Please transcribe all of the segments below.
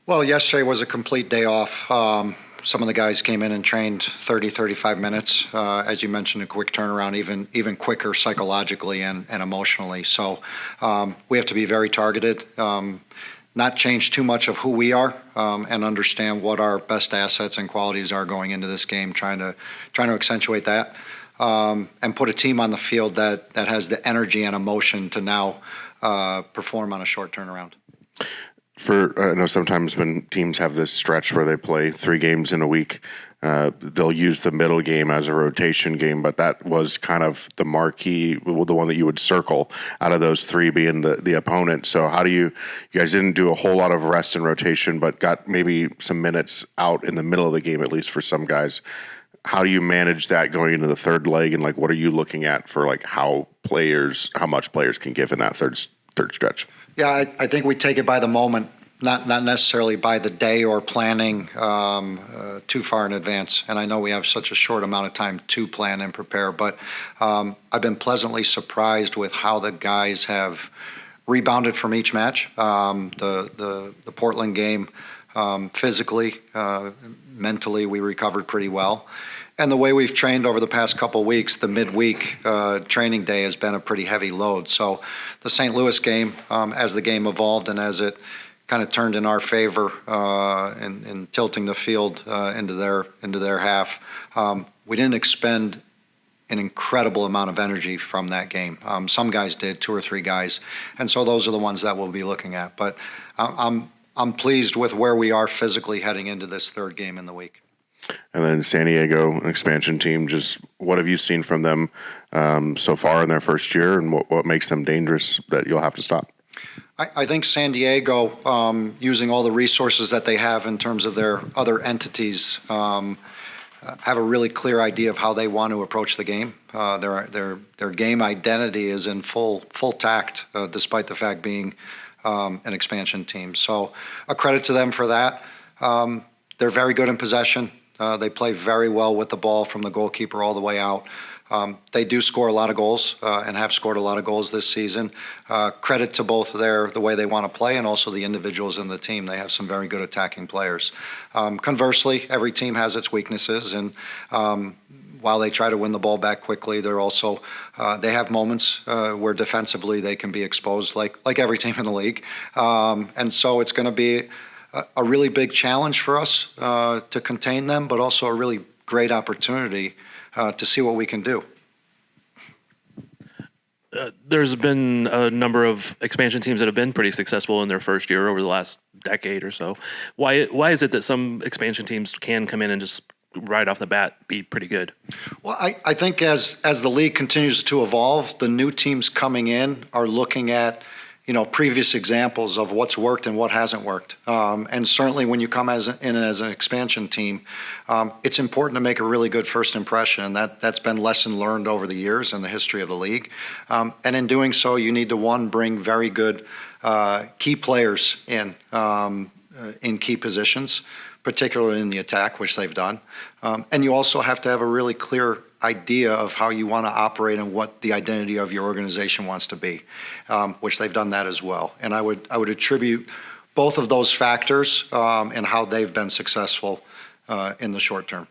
Well, yesterday was a complete day off. Some of the guys came in and trained 30, 35 minutes. As you mentioned, a quick turnaround, even quicker psychologically and emotionally. So we have to be very targeted, not change too much of who we are, and understand what our best assets and qualities are going into this game, trying to accentuate that, and put a team on the field that has the energy and emotion to now perform on a short turnaround. I know sometimes when teams have this stretch where they play 3 games in a week, they'll use the middle game as a rotation game, but that was kind of the marquee, the one that you would circle out of those 3 being the opponent. So how do you guys didn't do a whole lot of rest and rotation, but got maybe some minutes out in the middle of the game, at least for some guys. How do you manage that going into the third leg, and what are you looking at for how much players can give in that third stretch? Yeah, I think we take it by the moment, not necessarily by the day or planning too far in advance. And I know we have such a short amount of time to plan and prepare, but I've been pleasantly surprised with how the guys have rebounded from each match. The Portland game, physically, mentally, we recovered pretty well. And the way we've trained over the past couple of weeks, the midweek training day has been a pretty heavy load. So the St. Louis game, as the game evolved and as it kind of turned in our favor in tilting the field into their half, we didn't expend an incredible amount of energy from that game. Some guys did, 2 or 3 guys, and so those are the ones that we'll be looking at. But I'm pleased with where we are physically heading into this third game in the week. And then San Diego, an expansion team, just what have you seen from them so far in their first year, and what makes them dangerous that you'll have to stop? I think San Diego, using all the resources that they have in terms of their other entities, have a really clear idea of how they want to approach the game. Their game identity is in full tact, despite the fact being an expansion team. So a credit to them for that. They're very good in possession. They play very well with the ball from the goalkeeper all the way out. They do score a lot of goals and have scored a lot of goals this season. Credit to both the way they want to play and also the individuals in the team. They have some very good attacking players. Conversely, every team has its weaknesses, and while they try to win the ball back quickly, they're also they have moments where defensively they can be exposed, like every team in the league. And so it's going to be a really big challenge for us to contain them, but also a really great opportunity to see what we can do. There's been a number of expansion teams that have been pretty successful in their first year over the last decade or so. Why is it that some expansion teams can come in and just right off the bat be pretty good? Well, I think as the league continues to evolve, the new teams coming in are looking at previous examples of what's worked and what hasn't worked. And certainly when you come in as an expansion team, it's important to make a really good first impression. That's been lesson learned over the years in the history of the league. And in doing so, you need to, bring very good key players in key positions, particularly in the attack, which they've done. And you also have to have a really clear idea of how you want to operate and what the identity of your organization wants to be, which they've done that as well. And I would attribute both of those factors and how they've been successful in the short term.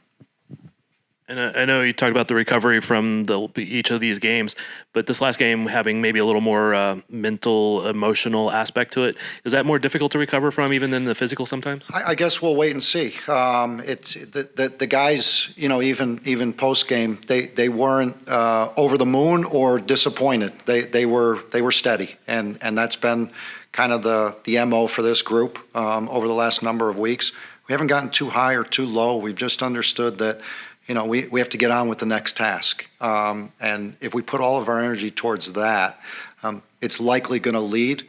And I know you talked about the recovery from each of these games, but this last game having maybe a little more mental, emotional aspect to it. Is that more difficult to recover from even than the physical sometimes? I guess we'll wait and see. It's the guys, even post game, they weren't over the moon or disappointed. They were steady, and that's been kind of the MO for this group over the last number of weeks. We haven't gotten too high or too low. We've just understood that. We have to get on with the next task. And if we put all of our energy towards that, it's likely going to lead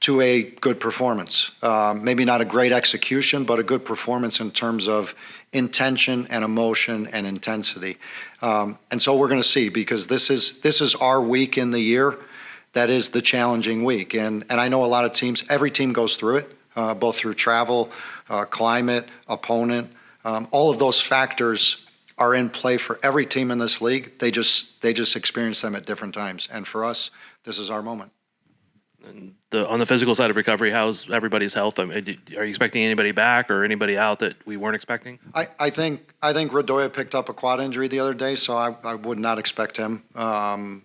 to a good performance. Maybe not a great execution, but a good performance in terms of intention and emotion and intensity. And so we're going to see, because this is our week in the year that is the challenging week. And I know a lot of teams, every team goes through it, both through travel, climate, opponent. All of those factors are in play for every team in this league. They just experience them at different times. And for us, this is our moment. On the physical side of recovery, how's everybody's health? I mean, are you expecting anybody back or anybody out that we weren't expecting? I think Radoja picked up a quad injury the other day, so I would not expect him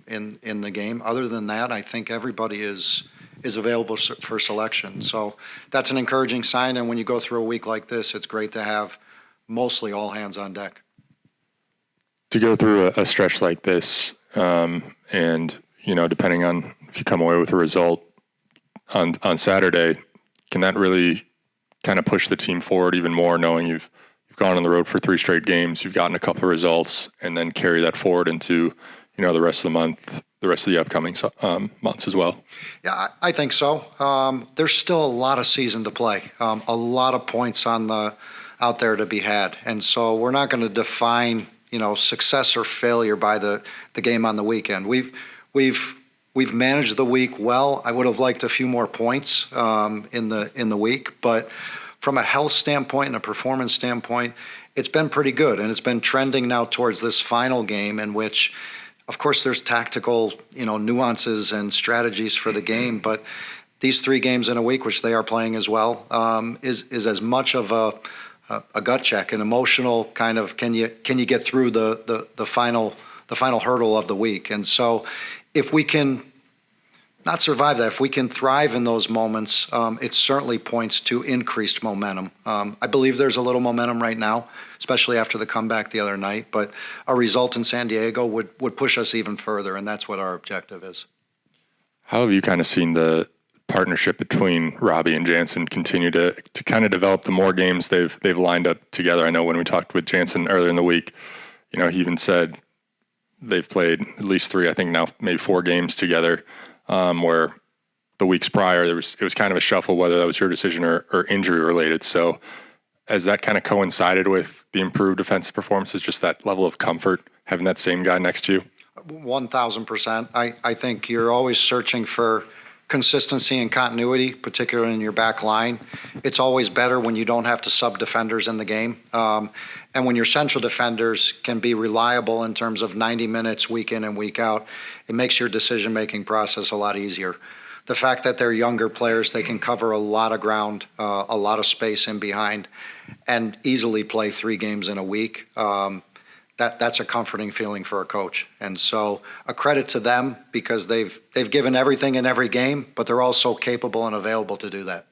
in the game. Other than that, I think everybody is available for selection. So that's an encouraging sign. And when you go through a week like this, it's great to have mostly all hands on deck. To go through a stretch like this, and depending on if you come away with a result on Saturday, can that really kind of push the team forward even more, knowing you've gone on the road for 3 straight games, you've gotten a couple of results, and then carry that forward into the rest of the month, the rest of the upcoming months as well? Yeah, I think so. There's still a lot of season to play, a lot of points out there to be had, and so we're not going to define success or failure by the game on the weekend. We've managed the week well. I would have liked a few more points in the week, but from a health standpoint and a performance standpoint, it's been pretty good, and it's been trending now towards this final game in which, of course, there's tactical nuances and strategies for the game, but these 3 games in a week, which they are playing as well, is as much of a gut check, an emotional kind of can you get through the final hurdle of the week. And so if we can not survive that, if we can thrive in those moments, it certainly points to increased momentum. I believe there's a little momentum right now, especially after the comeback the other night, but a result in San Diego would push us even further, and that's what our objective is. How have you kind of seen the partnership between Robbie and Jansen continue to kind of develop the more games they've lined up together? I know when we talked with Jansen earlier in the week, he even said they've played at least 3, I think now maybe 4 games together, where the weeks prior it was kind of a shuffle, whether that was your decision or injury related. So has that kind of coincided with the improved defensive performances, just that level of comfort, having that same guy next to you? 1,000%. I think you're always searching for consistency and continuity, particularly in your back line. It's always better when you don't have to sub defenders in the game. And when your central defenders can be reliable in terms of 90 minutes week in and week out, it makes your decision-making process a lot easier. The fact that they're younger players, they can cover a lot of ground, a lot of space in behind, and easily play 3 games in a week. That's a comforting feeling for a coach. And so a credit to them because they've given everything in every game, but they're also capable and available to do that.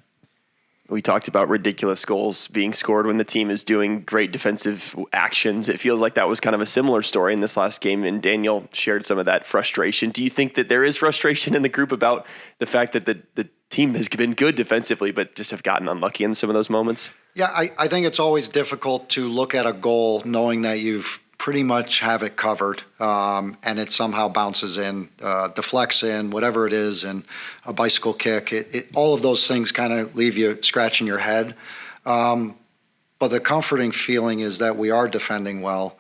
We talked about ridiculous goals being scored when the team is doing great defensive actions. It feels like that was kind of a similar story in this last game, and Daniel shared some of that frustration. Do you think that there is frustration in the group about the fact that the team has been good defensively but just have gotten unlucky in some of those moments? Yeah, I think it's always difficult to look at a goal knowing that you've pretty much have it covered, and it somehow bounces in, deflects in, whatever it is, and a bicycle kick. All of those things kind of leave you scratching your head. But the comforting feeling is that we are defending well,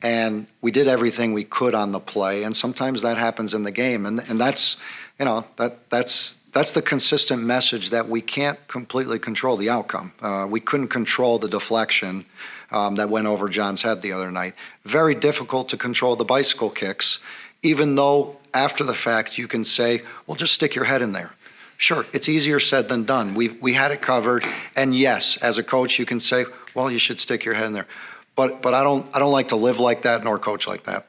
and we did everything we could on the play, and sometimes that happens in the game, and that's the consistent message that we can't completely control the outcome. We couldn't control the deflection that went over John's head the other night. Very difficult to control the bicycle kicks, even though after the fact you can say, well, just stick your head in there. Sure, it's easier said than done. We had it covered, and yes, as a coach, you can say, well, you should stick your head in there. But I don't like to live like that nor coach like that.